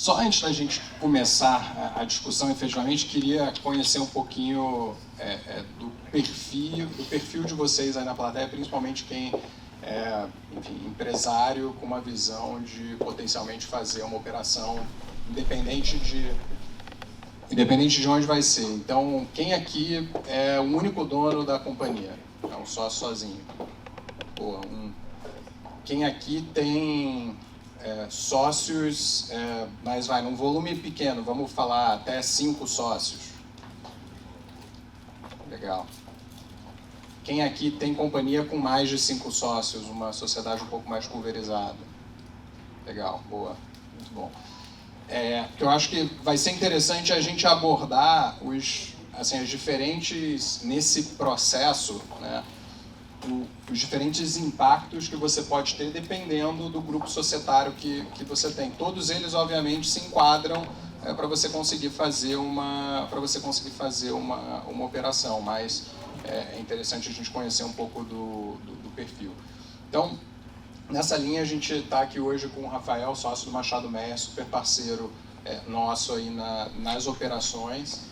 Só antes da gente começar a discussão, efetivamente, queria conhecer um pouquinho do perfil de vocês aí na plateia, principalmente quem é, enfim, empresário com uma visão de potencialmente fazer uma operação independente de onde vai ser. Então, quem aqui é o único dono da companhia? É um sócio sozinho. Boa, Quem aqui tem sócios, mas vai num volume pequeno, vamos falar até 5 sócios. Legal. Quem aqui tem companhia com mais de 5 sócios, uma sociedade um pouco mais pulverizada? Legal, boa, muito bom. Eu acho que vai ser interessante a gente abordar as diferentes, nesse processo, né, os diferentes impactos que você pode ter dependendo do grupo societário que você tem. Todos eles, obviamente, se enquadram para você conseguir fazer uma operação, mas é interessante a gente conhecer um pouco do perfil. Então, nessa linha, a gente está aqui hoje com o Rafael, sócio do Machado Meyer, super parceiro nosso aí nas operações.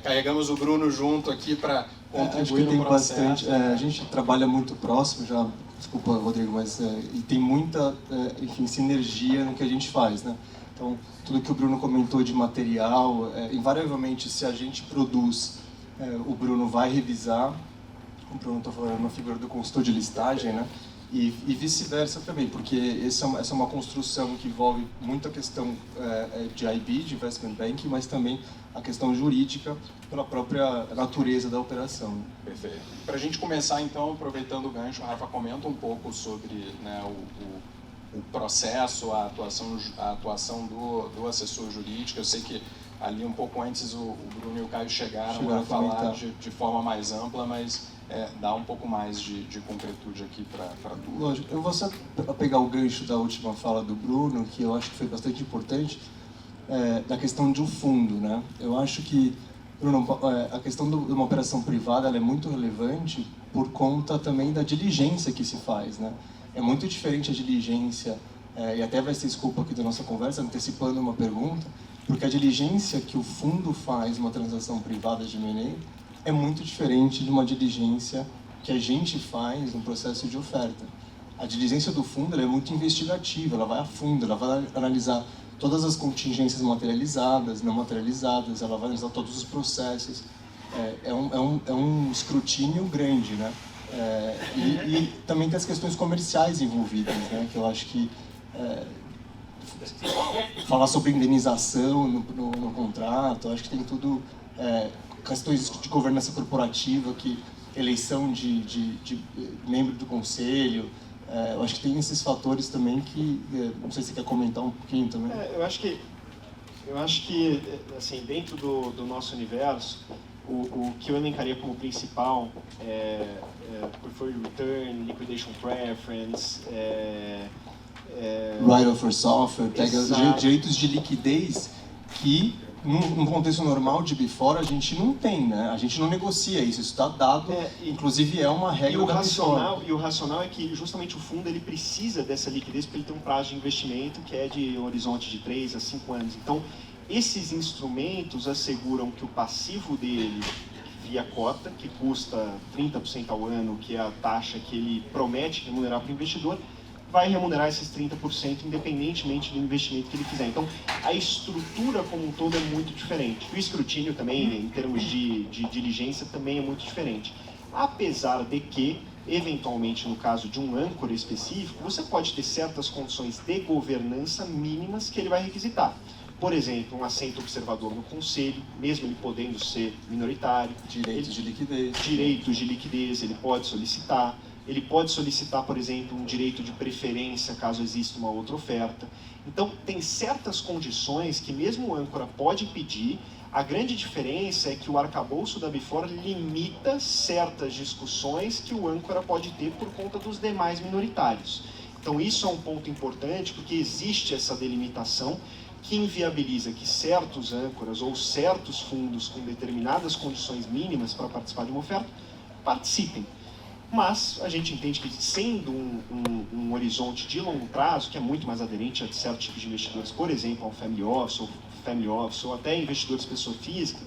Carregamos o Bruno junto aqui para contribuir no processo. Bastante, a gente trabalha muito próximo já, desculpa, Rodrigo, mas e tem muita enfim, sinergia no que a gente faz, né? Então, tudo que o Bruno comentou de material, invariavelmente, se a gente produz, o Bruno vai revisar. O Bruno está falando uma figura do consultor de listagem, né? E vice-versa também, porque essa é uma construção que envolve muito a questão de IB, de Investment Banking, mas também a questão jurídica pela própria natureza da operação. Perfeito. Para a gente começar, então, aproveitando o gancho, o Rafa comenta um pouco sobre, né, o processo, a atuação do assessor jurídico. Eu sei que ali um pouco antes o Bruno e o Caio chegaram a falar de forma mais ampla, mas dá um pouco mais de concretude aqui para tudo. Lógico, eu vou só pegar o gancho da última fala do Bruno, que eu acho que foi bastante importante, da questão de um fundo, né? Eu acho que, Bruno, a questão de uma operação privada ela é muito relevante por conta também da diligência que se faz, né? É muito diferente a diligência, e até vai ser desculpa aqui da nossa conversa, antecipando uma pergunta, porque a diligência que o fundo faz numa transação privada de M&A é muito diferente de uma diligência que a gente faz no processo de oferta. A diligência do fundo ela é muito investigativa, ela vai a fundo, ela vai analisar todas as contingências materializadas, não materializadas, ela vai analisar todos os processos. É um escrutínio grande, né? E também tem as questões comerciais envolvidas, né? Que eu acho que falar sobre indenização no contrato, eu acho que tem tudo, questões de governança corporativa, eleição de membro do conselho, eu acho que tem esses fatores também que, não sei se você quer comentar um pouquinho também. Eu acho que assim, dentro do nosso universo, o que eu elencaria como principal preferred return, liquidation preference, right of first offer, pega os direitos de liquidez que num contexto normal de before a gente não tem, né? A gente não negocia isso está dado, inclusive é uma regra da racional. E o racional é que justamente o fundo ele precisa dessa liquidez para ele ter um prazo de investimento que é de um horizonte de 3 a 5 anos. Então, esses instrumentos asseguram que o passivo dele via cota, que custa 30% ao ano, que é a taxa que ele promete remunerar para o investidor, vai remunerar esses 30% independentemente do investimento que ele fizer. Então, a estrutura como um todo é muito diferente. O escrutínio também, em termos de diligência, também é muito diferente. Apesar de que, eventualmente, no caso de um âncora específico, você pode ter certas condições de governança mínimas que ele vai requisitar. Por exemplo, um assento observador no conselho, mesmo ele podendo ser minoritário. Direitos de liquidez, ele pode solicitar. Ele pode solicitar, por exemplo, um direito de preferência caso exista uma outra oferta. Então, tem certas condições que mesmo o âncora pode pedir. A grande diferença é que o arcabouço da Before limita certas discussões que o âncora pode ter por conta dos demais minoritários. Então, isso é um ponto importante, porque existe essa delimitação que inviabiliza que certos âncoras ou certos fundos com determinadas condições mínimas para participar de uma oferta participem. Mas a gente entende que, sendo um horizonte de longo prazo, que é muito mais aderente a certo tipo de investidores, por exemplo, ao family office ou até investidores pessoa física,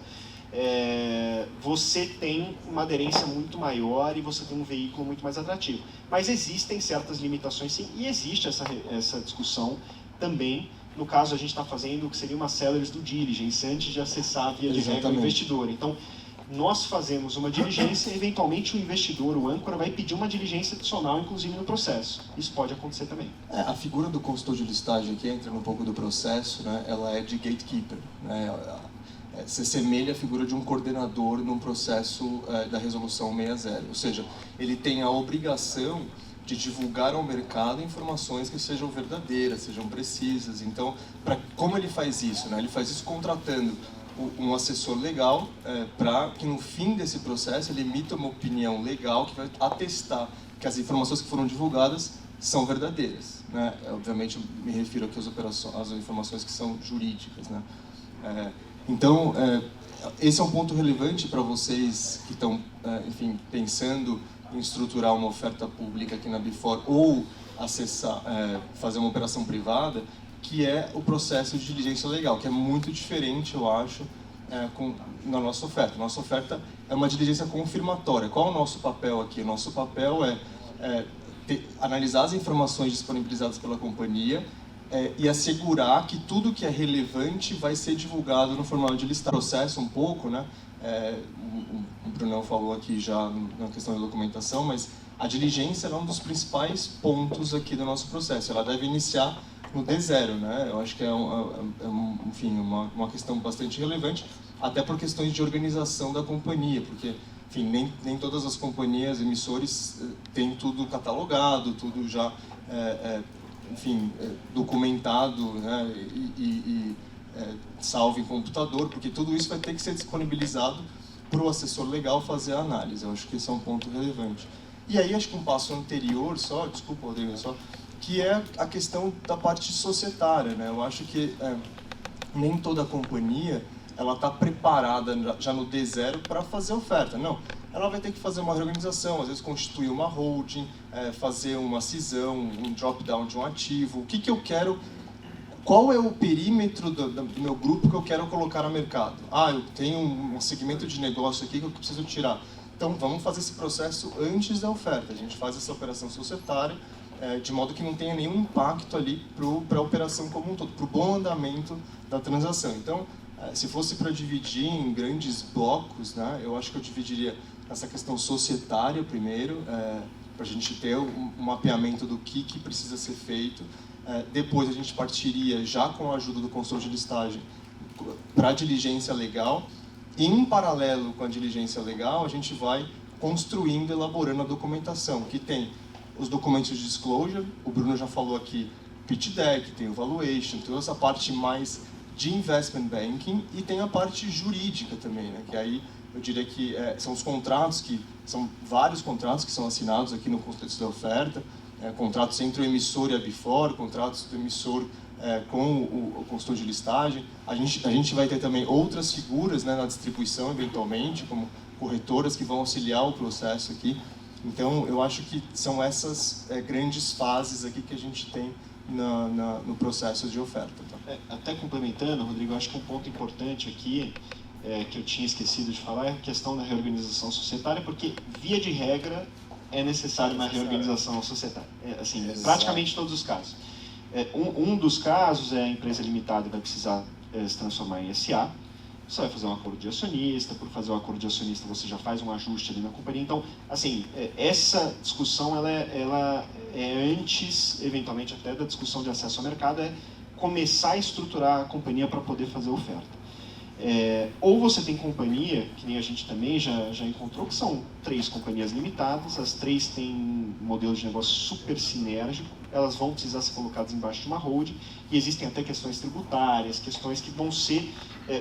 você tem uma aderência muito maior e você tem um veículo muito mais atrativo. Mas existem certas limitações, sim, e existe essa discussão também. No caso, a gente está fazendo o que seria uma sellers due diligence, antes de acessar a via de regra o investidor. Então, nós fazemos uma diligência, eventualmente o investidor, o âncora, vai pedir uma diligência adicional, inclusive no processo. Isso pode acontecer também. A figura do consultor de listagem, que entra um pouco do processo, né, ela é de gatekeeper, né, se assemelha à figura de um coordenador num processo da resolução 60, ou seja, ele tem a obrigação de divulgar ao mercado informações que sejam verdadeiras, sejam precisas. Então, como ele faz isso? Né? Ele faz isso contratando um assessor legal para que no fim desse processo ele emita uma opinião legal que vai atestar que as informações que foram divulgadas são verdadeiras. Né? Obviamente, eu me refiro aqui às informações que são jurídicas. Né? Então, esse é um ponto relevante para vocês que estão, enfim, pensando em estruturar uma oferta pública aqui na Before ou acessar, fazer uma operação privada, que é o processo de diligência legal, que é muito diferente, eu acho, na nossa oferta. Nossa oferta é uma diligência confirmatória. Qual é o nosso papel aqui? O nosso papel é analisar as informações disponibilizadas pela companhia e assegurar que tudo que é relevante vai ser divulgado no formato de listagem. Processo um pouco, né? O Brunão falou aqui já na questão da documentação, mas a diligência é um dos principais pontos aqui do nosso processo. Ela deve iniciar no D0, né? Eu acho que enfim, uma questão bastante relevante, até por questões de organização da companhia, porque, enfim, nem todas as companhias, emissores, têm tudo catalogado, tudo já, enfim, documentado, né? Salvo em computador, porque tudo isso vai ter que ser disponibilizado para o assessor legal fazer a análise. Eu acho que esse é um ponto relevante. E aí, acho que um passo anterior, desculpa, Rodrigo, que é a questão da parte societária, né? Eu acho que nem toda companhia ela está preparada já no D0 para fazer oferta. Não, ela vai ter que fazer uma reorganização, às vezes constituir uma holding, fazer uma cisão, um drop-down de um ativo. O que eu quero? Qual é o perímetro do meu grupo que eu quero colocar no mercado? Eu tenho um segmento de negócio aqui que eu preciso tirar. Então, vamos fazer esse processo antes da oferta. A gente faz essa operação societária, de modo que não tenha nenhum impacto ali para a operação como um todo, para o bom andamento da transação. Então, se fosse para dividir em grandes blocos, né, eu acho que eu dividiria essa questão societária primeiro, para a gente ter um mapeamento do que precisa ser feito. Depois a gente partiria, já com a ajuda do consultor de listagem, para a diligência legal. E, em paralelo com a diligência legal, a gente vai construindo, elaborando a documentação, que tem os documentos de disclosure, o Bruno já falou aqui, pitch deck, tem o valuation, tem essa parte mais de investment banking e tem a parte jurídica também, né? Que aí eu diria que são os contratos, que são vários contratos que são assinados aqui no contexto da oferta, contratos entre o emissor e a Before, contratos do emissor com o consultor de listagem. A gente vai ter também outras figuras, né, na distribuição, eventualmente, como corretoras que vão auxiliar o processo aqui. Então, eu acho que são essas grandes fases aqui que a gente tem no processo de oferta. Tá? Até complementando, Rodrigo, eu acho que um ponto importante aqui, que eu tinha esquecido de falar, é a questão da reorganização societária, porque, via de regra, é necessário uma reorganização societária. Assim, praticamente todos os casos. Um dos casos é a empresa limitada vai precisar se transformar em SA. Você vai fazer um acordo de acionista, por fazer um acordo de acionista você já faz um ajuste ali na companhia. Então, assim, essa discussão ela é antes, eventualmente até da discussão de acesso ao mercado, é começar a estruturar a companhia para poder fazer oferta. Ou você tem companhia, que nem a gente também já encontrou, que são 3 companhias limitadas, as 3 têm um modelo de negócio super sinérgico, elas vão precisar ser colocadas embaixo de uma holding, e existem até questões tributárias, questões que vão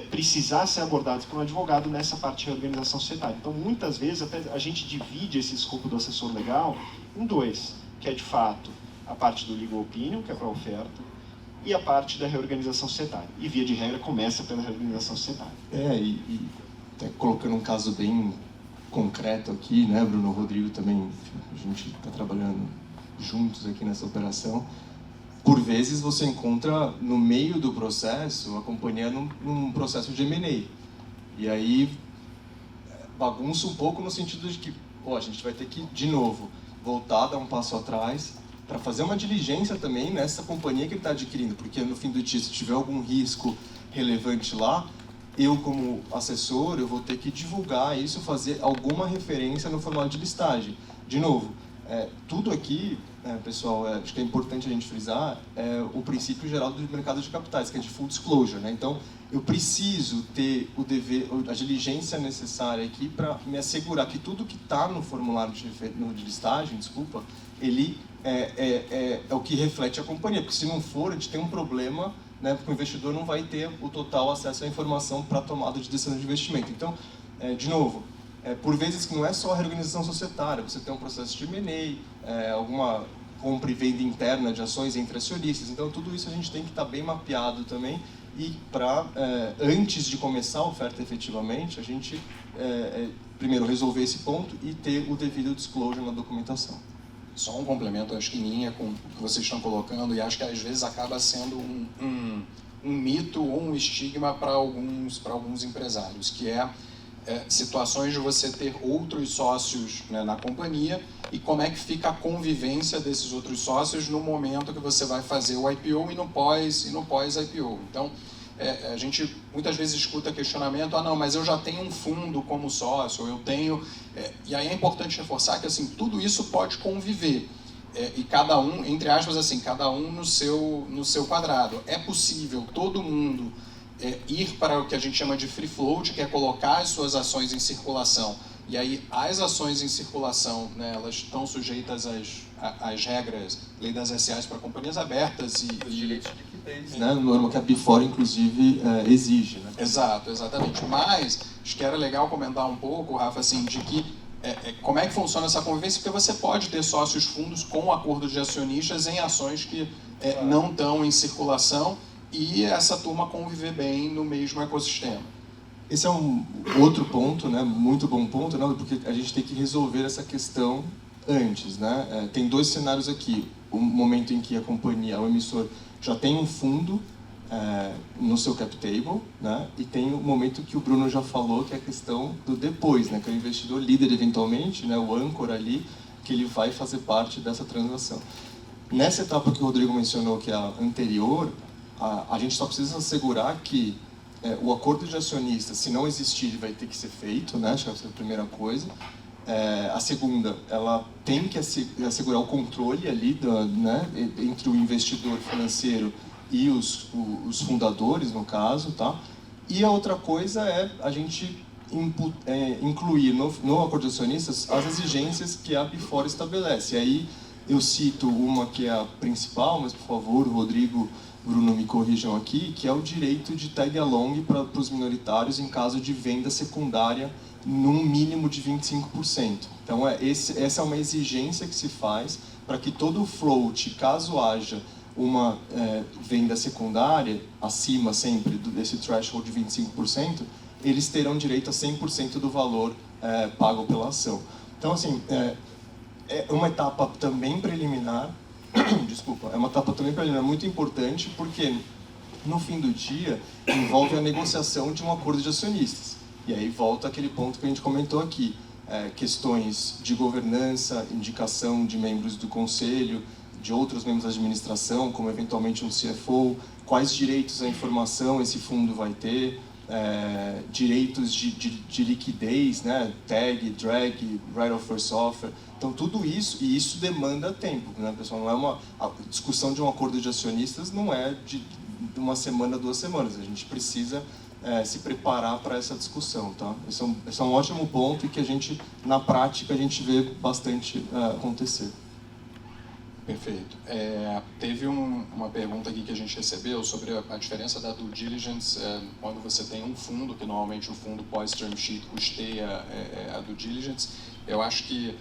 precisar ser abordadas por um advogado nessa parte de reorganização societária. Então, muitas vezes, até a gente divide esse escopo do assessor legal em 2, que é, de fato, a parte do legal opinion, que é para a oferta, e a parte da reorganização societária. E, via de regra, começa pela reorganização societária. E até colocando um caso bem concreto aqui, né, Bruno, Rodrigo também, a gente está trabalhando juntos aqui nessa operação. Por vezes você encontra no meio do processo a companhia num processo de M&A. E aí bagunça um pouco no sentido de que a gente vai ter que, de novo, voltar, dar um passo atrás para fazer uma diligência também nessa companhia que ele está adquirindo, porque no fim do dia, se tiver algum risco relevante lá, eu como assessor, eu vou ter que divulgar isso, fazer alguma referência no formato de listagem. De novo, tudo aqui, pessoal, acho que é importante a gente frisar, o princípio geral do mercado de capitais, que é de full disclosure, né? Então, eu preciso ter a diligência necessária aqui para me assegurar que tudo que está no formulário de listagem, ele é o que reflete a companhia, porque se não for, a gente tem um problema, né, porque o investidor não vai ter o total acesso à informação para a tomada de decisão de investimento. Então, de novo, por vezes que não é só a reorganização societária, você tem um processo de M&A, alguma compra e venda interna de ações entre acionistas, então tudo isso a gente tem que estar bem mapeado também, e para, antes de começar a oferta efetivamente, a gente primeiro resolver esse ponto e ter o devido disclosure na documentação. Só um complemento, acho que em linha com o que vocês estão colocando, e acho que às vezes acaba sendo um mito ou um estigma para alguns empresários, que situações de você ter outros sócios, né, na companhia, e como é que fica a convivência desses outros sócios no momento que você vai fazer o IPO e no pós-IPO. Então, a gente muitas vezes escuta questionamento, não, mas eu já tenho um fundo como sócio, eu tenho... e aí é importante reforçar que, assim, tudo isso pode conviver. E cada um, entre aspas, assim, cada um no seu quadrado. É possível todo mundo ir para o que a gente chama de free float, que é colocar as suas ações em circulação. E aí as ações em circulação, né, elas estão sujeitas às regras, lei das SAs para companhias abertas e direitos de liquidez, né? Norma que a Before, inclusive, exige, né? Exato, exatamente. Mas acho que era legal comentar um pouco, Rafa, assim, de que como é que funciona essa convivência, porque você pode ter sócios fundos com acordo de acionistas em ações que não estão em circulação, e essa turma conviver bem no mesmo ecossistema. Esse é um outro ponto, né? Muito bom ponto, né? Porque a gente tem que resolver essa questão antes, né? Tem dois cenários aqui. O momento em que a companhia, o emissor, já tem um fundo no seu cap table, né? E tem o momento que o Bruno já falou, que é a questão do depois, né? Que é o investidor líder, eventualmente, né? O âncora ali, que ele vai fazer parte dessa transação. Nessa etapa que o Rodrigo mencionou, que é a anterior, a gente só precisa assegurar que o acordo de acionistas, se não existir, vai ter que ser feito, né? Acho que essa é a primeira coisa. A segunda, ela tem que assegurar o controle ali, né, entre o investidor financeiro e os fundadores, no caso, tá? E a outra coisa é a gente incluir no acordo de acionistas as exigências que a Before estabelece. E aí eu cito uma que é a principal, mas por favor, Rodrigo, Bruno, me corrijam aqui, que é o direito de tag along para os minoritários em caso de venda secundária num mínimo de 25%. Então, essa é uma exigência que se faz para que todo o float, caso haja uma venda secundária, acima sempre desse threshold de 25%, eles terão direito a 100% do valor pago pela ação. Então, assim, é uma etapa também preliminar, desculpa, é uma etapa também preliminar muito importante, porque no fim do dia envolve a negociação de um acordo de acionistas. E aí volta aquele ponto que a gente comentou aqui, questões de governança, indicação de membros do conselho, de outros membros da administração, como eventualmente um CFO, quais direitos à informação esse fundo vai ter, direitos de liquidez, né? Tag, drag, right of first offer. Então tudo isso, e isso demanda tempo, né, pessoal? Não é a discussão de um acordo de acionistas não é de uma semana, 2 semanas. A gente precisa se preparar para essa discussão, tá? Esse é um ótimo ponto e que a gente, na prática, a gente vê bastante acontecer. Perfeito. Teve uma pergunta aqui que a gente recebeu sobre a diferença da due diligence quando você tem um fundo, que normalmente o fundo pós-term sheet custeia a due diligence. Eu acho que,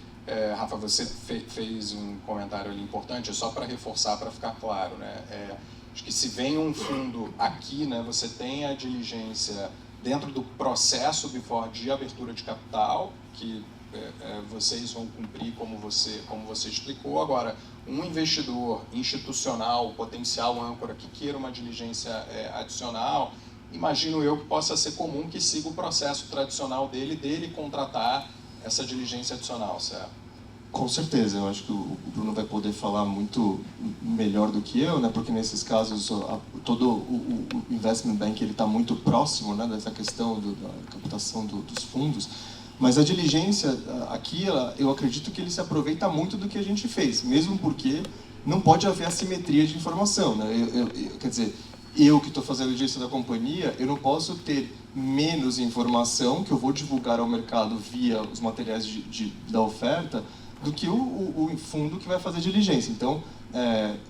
Rafa, você fez um comentário ali importante, só para reforçar, para ficar claro, né? Acho que se vem um fundo aqui, né, você tem a diligência dentro do processo Before de abertura de capital, que vocês vão cumprir como você explicou. Agora, um investidor institucional, potencial âncora, que queira uma diligência adicional, imagino eu que possa ser comum que siga o processo tradicional dele contratar essa diligência adicional, certo? Com certeza, eu acho que o Bruno vai poder falar muito melhor do que eu, né? Porque nesses casos todo o investment bank ele está muito próximo, né, dessa questão da captação dos fundos. Mas a diligência aqui, eu acredito que ele se aproveita muito do que a gente fez, mesmo porque não pode haver assimetria de informação, né? Quer dizer, eu que estou fazendo a diligência da companhia, eu não posso ter menos informação que eu vou divulgar ao mercado via os materiais da oferta do que o fundo que vai fazer diligência. Então,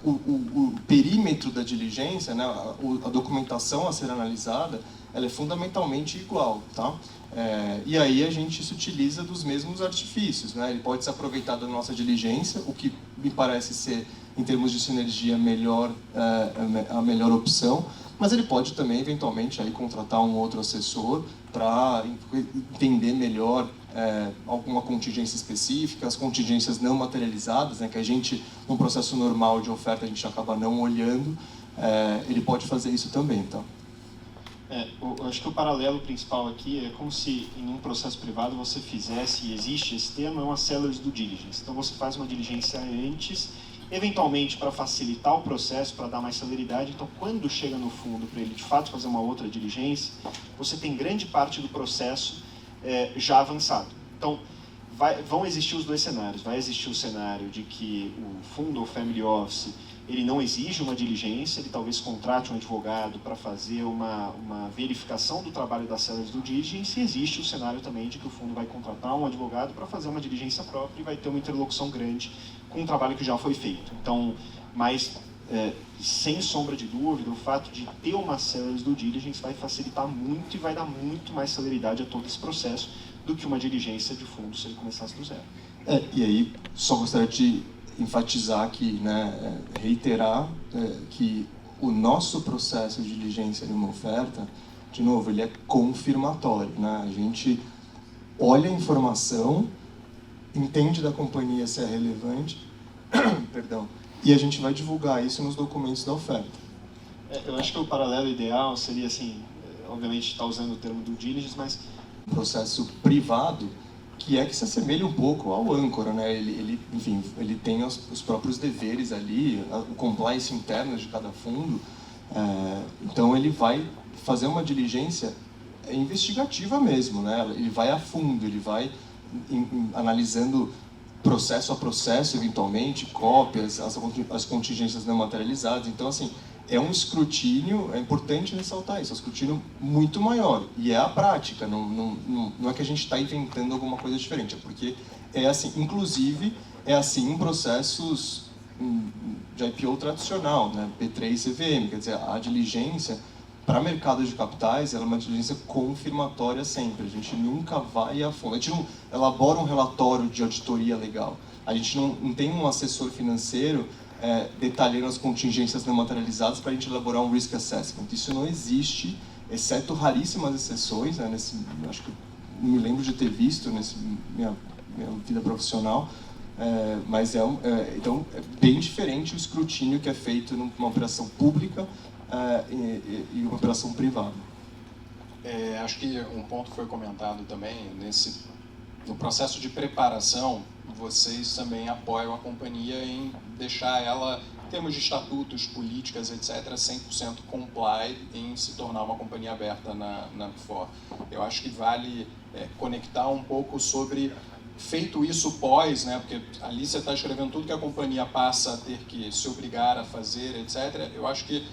o perímetro da diligência, né, a documentação a ser analisada, ela é fundamentalmente igual, tá? E aí a gente se utiliza dos mesmos artifícios, né? Ele pode se aproveitar da nossa diligência, o que me parece ser, em termos de sinergia, a melhor opção, mas ele pode também, eventualmente, aí, contratar um outro assessor para entender melhor alguma contingência específica, as contingências não materializadas, né, que a gente, num processo normal de oferta, a gente acaba não olhando, ele pode fazer isso também, tá? Eu acho que o paralelo principal aqui é como se em um processo privado você fizesse, e existe esse termo, é uma sellers due diligence. Então você faz uma diligência antes, eventualmente para facilitar o processo, para dar mais celeridade. Então quando chega no fundo para ele de fato fazer uma outra diligência, você tem grande parte do processo já avançado. Então vão existir os dois cenários. Vai existir o cenário de que o fundo ou family office ele não exige uma diligência, ele talvez contrate um advogado para fazer uma verificação do trabalho das sellers due diligence, e existe o cenário também de que o fundo vai contratar um advogado para fazer uma diligência própria e vai ter uma interlocução grande com um trabalho que já foi feito. Então, mas sem sombra de dúvida, o fato de ter uma sellers due diligence vai facilitar muito e vai dar muito mais celeridade a todo esse processo do que uma diligência de fundo se ele começasse do zero. E aí, só gostaria de enfatizar aqui, né, reiterar que o nosso processo de diligência de uma oferta, de novo, ele é confirmatório, né? A gente olha a informação, entende da companhia se é relevante, perdão, e a gente vai divulgar isso nos documentos da oferta. Eu acho que o paralelo ideal seria assim, obviamente está usando o termo due diligence, mas um processo privado que se assemelha um pouco ao âncora, né? Enfim, ele tem os próprios deveres ali, o compliance interno de cada fundo, então ele vai fazer uma diligência investigativa mesmo, né? Ele vai a fundo, ele vai analisando processo a processo, eventualmente, cópias, as contingências não materializadas. Então, assim, é um escrutínio, é importante ressaltar isso, é um escrutínio muito maior. E é a prática, não é que a gente está inventando alguma coisa diferente, é porque é assim, inclusive, é assim em processos de IPO tradicional, né? P3 CVM, quer dizer, a diligência para mercados de capitais, ela é uma diligência confirmatória sempre, a gente nunca vai a fundo, a gente não elabora um relatório de auditoria legal, a gente não tem um assessor financeiro detalhando as contingências não materializadas para a gente elaborar um risk assessment. Isso não existe, exceto raríssimas exceções, né, acho que não me lembro de ter visto nessa minha vida profissional, mas então é bem diferente o escrutínio que é feito numa operação pública e uma operação privada. Acho que um ponto que foi comentado também, no processo de preparação, vocês também apoiam a companhia em deixar ela, em termos de estatutos, políticas, etc., 100% complied em se tornar uma companhia aberta na Before. Eu acho que vale conectar um pouco sobre, feito isso pós, né, porque ali você está escrevendo tudo que a companhia passa a ter que se obrigar a fazer, etc., eu acho que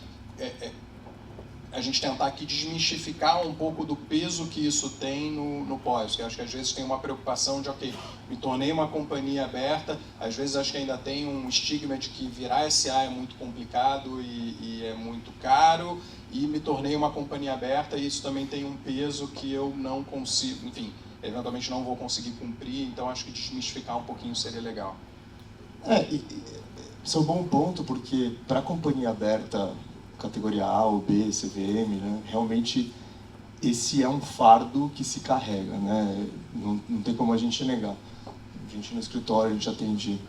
a gente tentar aqui desmistificar um pouco do peso que isso tem no pós, porque acho que às vezes tem uma preocupação de, ok, me tornei uma companhia aberta, às vezes acho que ainda tem um estigma de que virar SA é muito complicado e é muito caro, e me tornei uma companhia aberta e isso também tem um peso que eu não consigo, enfim, eventualmente não vou conseguir cumprir, então acho que desmistificar um pouquinho seria legal. Isso é um bom ponto, porque para a companhia aberta, categoria A ou B, CVM, né, realmente esse é um fardo que se carrega, né? Não tem como a gente negar. A gente no escritório, a gente atende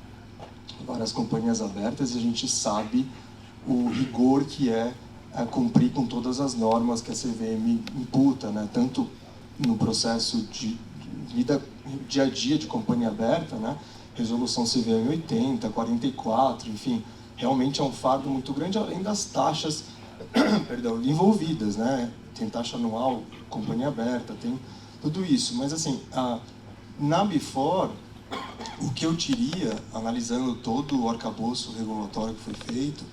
várias companhias abertas e a gente sabe o rigor que é cumprir com todas as normas que a CVM imputa, né? Tanto no processo de vida dia a dia de companhia aberta, né? Resolução CVM 80, 44, enfim, realmente é um fardo muito grande, além das taxas perdão, envolvidas, né? Tem taxa anual, companhia aberta, tem tudo isso. Mas assim, na Before, o que eu diria, analisando todo o arcabouço regulatório que foi feito,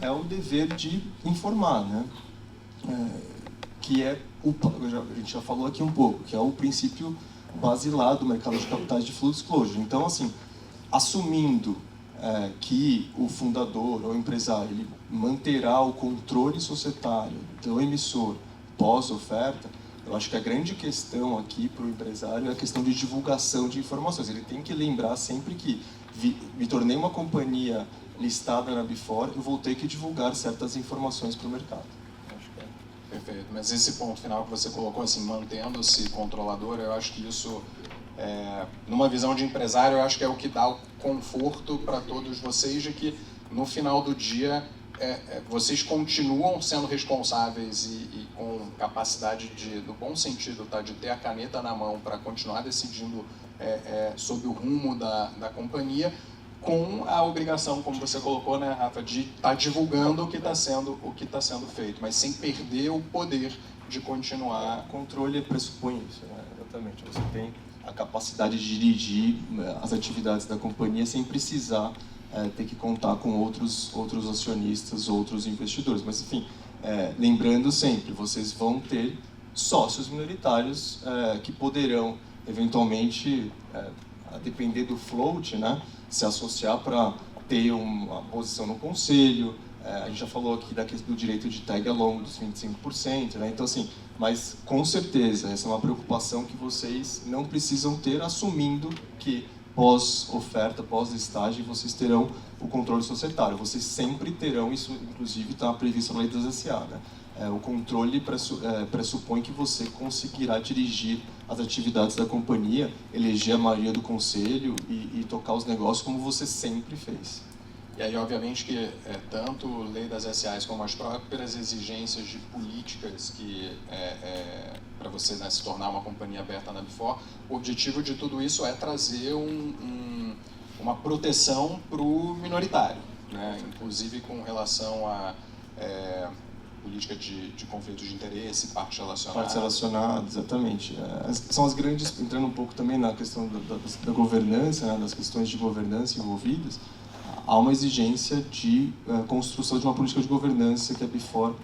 é o dever de informar, né? Que é a gente já falou aqui um pouco, que é o princípio basilar do mercado de capitais de full disclosure. Então, assim, assumindo que o fundador ou empresário ele manterá o controle societário do emissor pós-oferta, eu acho que a grande questão aqui para o empresário é a questão de divulgação de informações. Ele tem que lembrar sempre que me tornei uma companhia listada na Before, eu vou ter que divulgar certas informações para o mercado. Acho que Perfeito. Mas esse ponto final que você colocou, assim, mantendo-se controlador, eu acho que isso, numa visão de empresário, eu acho que é o que dá o conforto para todos vocês de que, no final do dia, vocês continuam sendo responsáveis e com capacidade no bom sentido, tá, de ter a caneta na mão para continuar decidindo sobre o rumo da companhia, com a obrigação, como você colocou, né, Rafa, de estar divulgando o que está sendo feito, mas sem perder o poder de continuar. O controle pressupõe isso, né? Exatamente. Você tem a capacidade de dirigir as atividades da companhia sem precisar ter que contar com outros acionistas, outros investidores. Mas, enfim, lembrando sempre, vocês vão ter sócios minoritários que poderão, eventualmente, a depender do float, né, se associar para ter uma posição no conselho. A gente já falou aqui do direito de tag along dos 25%, né? Então, assim, mas com certeza essa é uma preocupação que vocês não precisam ter, assumindo que pós-oferta, pós-listagem, vocês terão o controle societário. Vocês sempre terão, isso inclusive está previsto na lei das SA, né? O controle pressupõe que você conseguirá dirigir as atividades da companhia, eleger a maioria do conselho e tocar os negócios como você sempre fez. E aí, obviamente, que tanto a lei das SAs como as próprias exigências de políticas que para você, né, se tornar uma companhia aberta na Before, o objetivo de tudo isso é trazer uma proteção para o minoritário, né? Inclusive com relação a política de conflito de interesse, partes relacionadas. Partes relacionadas, exatamente. São as grandes, entrando um pouco também na questão da governança, né, das questões de governança envolvidas, há uma exigência de construção de uma política de governança que a Before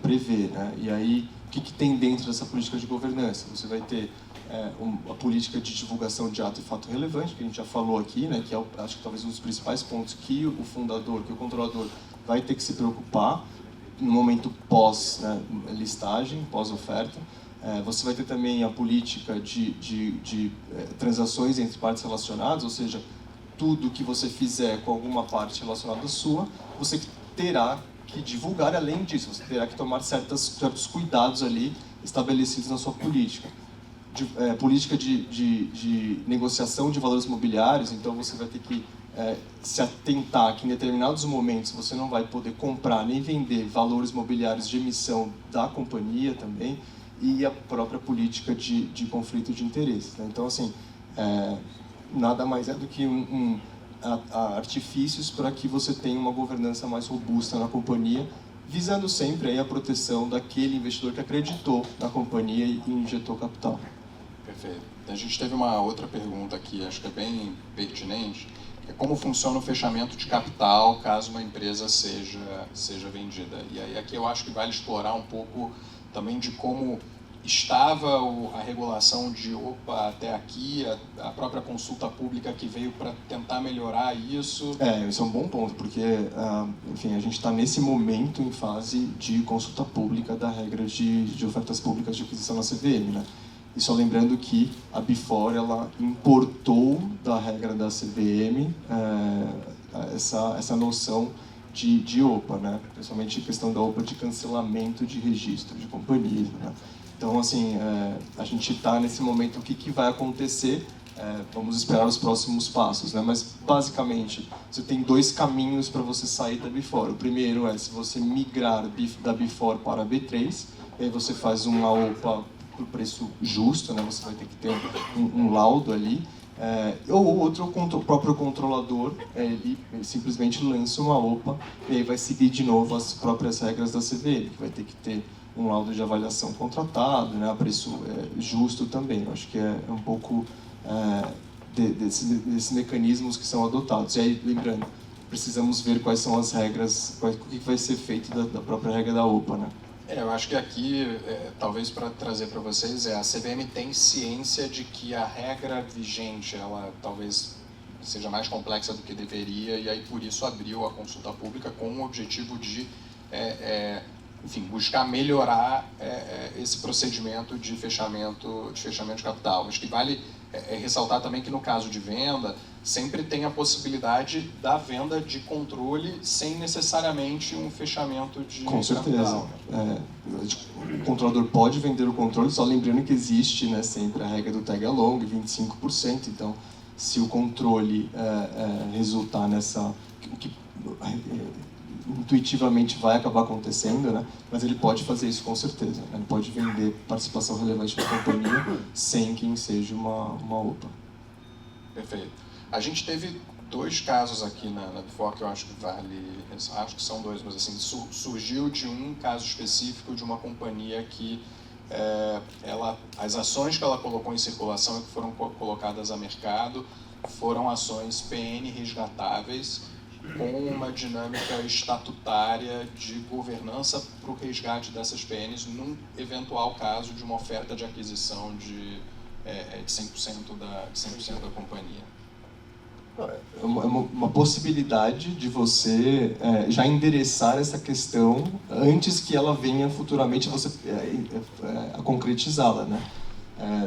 prevê, né? E aí, o que tem dentro dessa política de governança? Você vai ter a política de divulgação de ato e fato relevante, que a gente já falou aqui, né? Que é, acho que talvez um dos principais pontos que o fundador, que o controlador vai ter que se preocupar no momento pós-listagem, pós-oferta. Você vai ter também a política de transações entre partes relacionadas, ou seja, tudo que você fizer com alguma parte relacionada à sua, você terá que divulgar. Além disso, você terá que tomar certos cuidados ali estabelecidos na sua política. Política de negociação de valores imobiliários, então você vai ter que se atentar que em determinados momentos você não vai poder comprar nem vender valores imobiliários de emissão da companhia também, e a própria política de conflito de interesses, né? Então, assim, nada mais é do que artifícios para que você tenha uma governança mais robusta na companhia, visando sempre aí a proteção daquele investidor que acreditou na companhia e injetou capital. Perfeito. A gente teve uma outra pergunta aqui, acho que é bem pertinente, que é como funciona o fechamento de capital caso uma empresa seja vendida. E aí aqui eu acho que vale explorar um pouco também de como estava a regulação de até aqui, a própria consulta pública que veio para tentar melhorar isso. Esse é um bom ponto, porque enfim, a gente está nesse momento em fase de consulta pública da regra de ofertas públicas de aquisição na CVM, né? E só lembrando que a Before ela importou da regra da CVM essa noção de OPA, né? Principalmente a questão da OPA de cancelamento de registro de companhias, né? Então, assim, a gente está nesse momento, o que vai acontecer, vamos esperar os próximos passos, né? Mas, basicamente, você tem 2 caminhos para você sair da B4. O primeiro é se você migrar da B4 para a B3, e aí você faz uma OPA por preço justo, né? Você vai ter que ter um laudo ali. Ou outro, o próprio controlador, ele simplesmente lança uma OPA e aí vai seguir de novo as próprias regras da CVM, que vai ter que ter um laudo de avaliação contratado, né, a preço justo também. Eu acho que é um pouco desses mecanismos que são adotados. E aí, lembrando, precisamos ver quais são as regras, o que vai ser feito da própria regra da OPA, né? Eu acho que aqui, talvez para trazer para vocês, a CVM tem ciência de que a regra vigente, ela talvez seja mais complexa do que deveria, e aí por isso abriu a consulta pública com o objetivo de, enfim, buscar melhorar esse procedimento de fechamento de capital. Acho que vale ressaltar também que no caso de venda, sempre tem a possibilidade da venda de controle sem necessariamente um fechamento de Com certeza. capital. O controlador pode vender o controle, só lembrando que existe, né, sempre a regra do tag along, 25%, então se o controle resultar nessa... que intuitivamente vai acabar acontecendo, né? Mas ele pode fazer isso com certeza, né? Ele pode vender participação relevante da companhia sem que seja uma OPA. Perfeito. A gente teve 2 casos aqui na B4 que eu acho que acho que são 2, mas assim, surgiu de um caso específico de uma companhia que as ações que ela colocou em circulação e que foram colocadas a mercado foram ações PN resgatáveis com uma dinâmica estatutária de governança para o resgate dessas PNs num eventual caso de uma oferta de aquisição de 100% da companhia. É uma possibilidade de você já endereçar essa questão antes que ela venha futuramente a concretizá-la, né?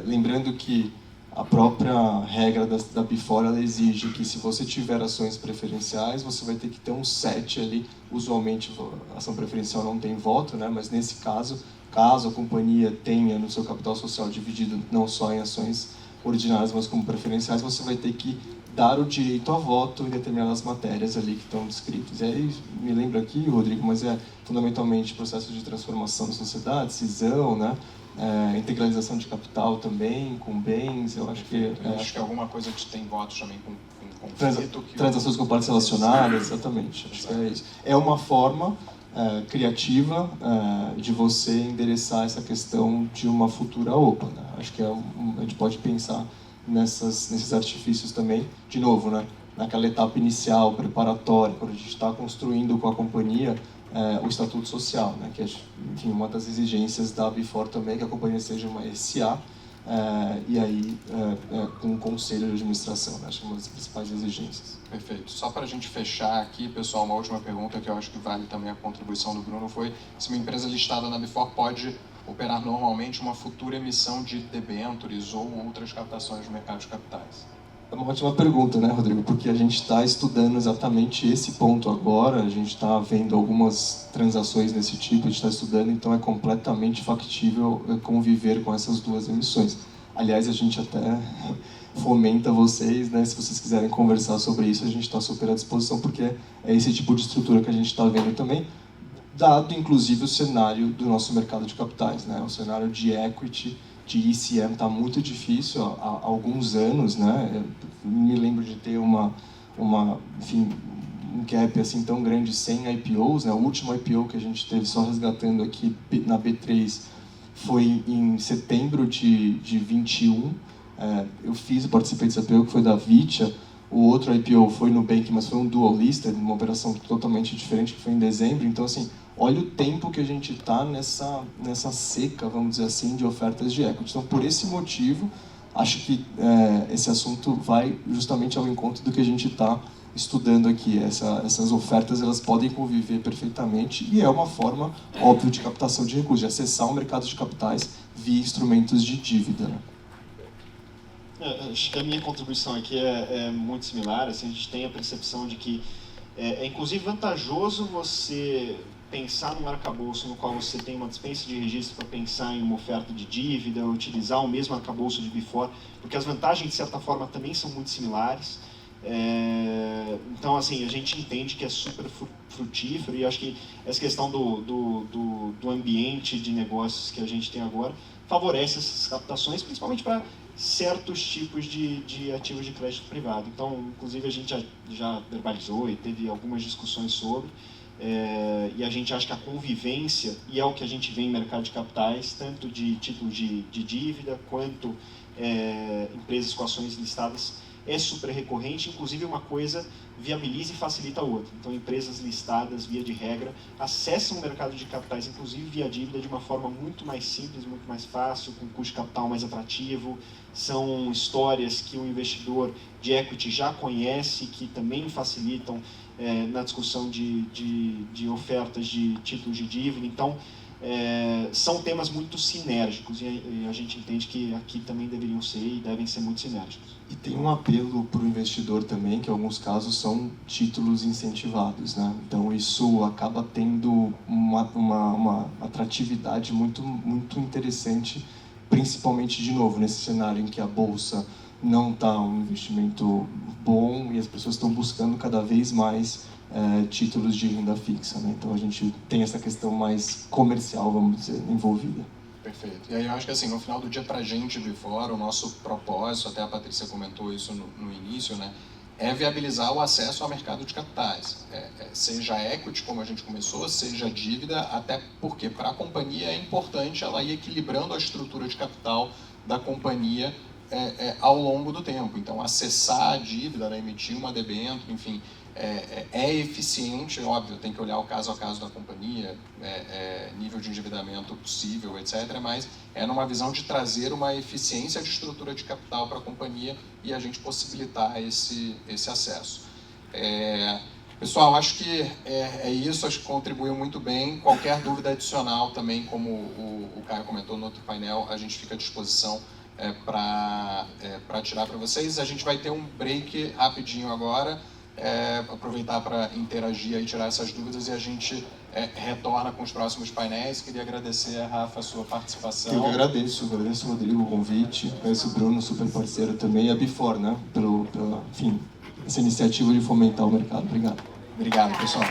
Lembrando que a própria regra da B4 ela exige que se você tiver ações preferenciais, você vai ter que ter um set ali. Usualmente a ação preferencial não tem voto, né? Mas nesse caso a companhia tenha no seu capital social dividido não só em ações ordinárias, mas como preferenciais, você vai ter que dar o direito a voto em determinadas matérias ali que estão descritas. E aí, me lembra aqui, Rodrigo, mas fundamentalmente processo de transformação da sociedade, cisão, né? Integralização de capital também, com bens, eu acho que... acho que alguma coisa que tem votos também com conflito. Transações com partes relacionadas, exatamente. Acho que é isso. É uma forma criativa de você endereçar essa questão de uma futura OPA, né? Acho que a gente pode pensar nesses artifícios também, de novo, né? Naquela etapa inicial, preparatória, quando a gente está construindo com a companhia o estatuto social, né? Que é, enfim, uma das exigências da B4 também, que a companhia seja uma SA, e aí com um conselho de administração, né? Acho que é uma das principais exigências. Perfeito. Só para a gente fechar aqui, pessoal, uma última pergunta que eu acho que vale também a contribuição do Bruno foi se uma empresa listada na B4 pode operar normalmente uma futura emissão de debêntures ou outras captações no mercado de capitais. É uma ótima pergunta, né, Rodrigo? Porque a gente está estudando exatamente esse ponto agora, a gente está vendo algumas transações desse tipo, a gente está estudando, então é completamente factível conviver com essas 2 emissões. Aliás, a gente até fomenta vocês, né, se vocês quiserem conversar sobre isso, a gente está super à disposição, porque é esse tipo de estrutura que a gente está vendo também, dado inclusive o cenário do nosso mercado de capitais, né? O cenário de equity, de ECM está muito difícil há alguns anos, né? Eu me lembro de ter enfim, um gap assim tão grande sem IPOs, né? O último IPO que a gente teve, só resgatando aqui na B3, foi em setembro de 21. Eu participei desse IPO que foi da Vitia. O outro IPO foi no Nubank, mas foi um dual listed, uma operação totalmente diferente, que foi em dezembro. Então, assim, olha o tempo que a gente está nessa seca, vamos dizer assim, de ofertas de equity. Então, por esse motivo, acho que esse assunto vai justamente ao encontro do que a gente está estudando aqui. Essas ofertas, elas podem conviver perfeitamente e é uma forma, óbvio, de captação de recursos, de acessar o mercado de capitais via instrumentos de dívida, né? Acho que a minha contribuição aqui é muito similar. Assim, a gente tem a percepção de que É inclusive vantajoso você pensar num arcabouço no qual você tem uma dispensa de registro para pensar em uma oferta de dívida, utilizar o mesmo arcabouço de Before, porque as vantagens, de certa forma, também são muito similares. Então, assim, a gente entende que é super frutífero, e acho que essa questão do ambiente de negócios que a gente tem agora favorece essas captações, principalmente para certos tipos de ativos de crédito privado. Então, inclusive, a gente já verbalizou e teve algumas discussões sobre, e a gente acha que a convivência, e é o que a gente vê em mercado de capitais, tanto de títulos de dívida, quanto empresas com ações listadas, é super recorrente. Inclusive, uma coisa viabiliza e facilita a outra. Então, empresas listadas, via de regra, acessam o mercado de capitais, inclusive via dívida, de uma forma muito mais simples, muito mais fácil, com custo de capital mais atrativo. São histórias que o investidor de equity já conhece, que também facilitam na discussão de ofertas de títulos de dívida. Então, são temas muito sinérgicos, e a gente entende que aqui também deveriam ser e devem ser muito sinérgicos. E tem um apelo para o investidor também, que em alguns casos são títulos incentivados, né? Então isso acaba tendo uma atratividade muito interessante, principalmente, de novo, nesse cenário em que a Bolsa não está um investimento bom e as pessoas estão buscando cada vez mais títulos de renda fixa, né? Então a gente tem essa questão mais comercial, vamos dizer, envolvida. Perfeito. E aí eu acho que, assim, no final do dia, pra gente, Before, o nosso propósito, até a Patrícia comentou isso no início, né, é viabilizar o acesso ao mercado de capitais. Seja equity, como a gente começou, seja dívida, até porque para a companhia é importante ela ir equilibrando a estrutura de capital da companhia ao longo do tempo. Então, acessar a dívida, né, emitir uma debênture, enfim, é eficiente, óbvio, tem que olhar o caso a caso da companhia, nível de endividamento possível, etc., mas é numa visão de trazer uma eficiência de estrutura de capital para a companhia e a gente possibilitar esse acesso. Pessoal, acho que é isso, acho que contribuiu muito bem. Qualquer dúvida adicional também, como o Caio comentou no outro painel, a gente fica à disposição para tirar para vocês. A gente vai ter um break rapidinho agora, aproveitar para interagir e tirar essas dúvidas, e a gente retorna com os próximos painéis. Queria agradecer, Rafa, a sua participação. Eu que agradeço, Rodrigo, o convite, agradeço o Bruno, super parceiro também, e a Before, né, enfim, essa iniciativa de fomentar o mercado. Obrigado. Obrigado, pessoal.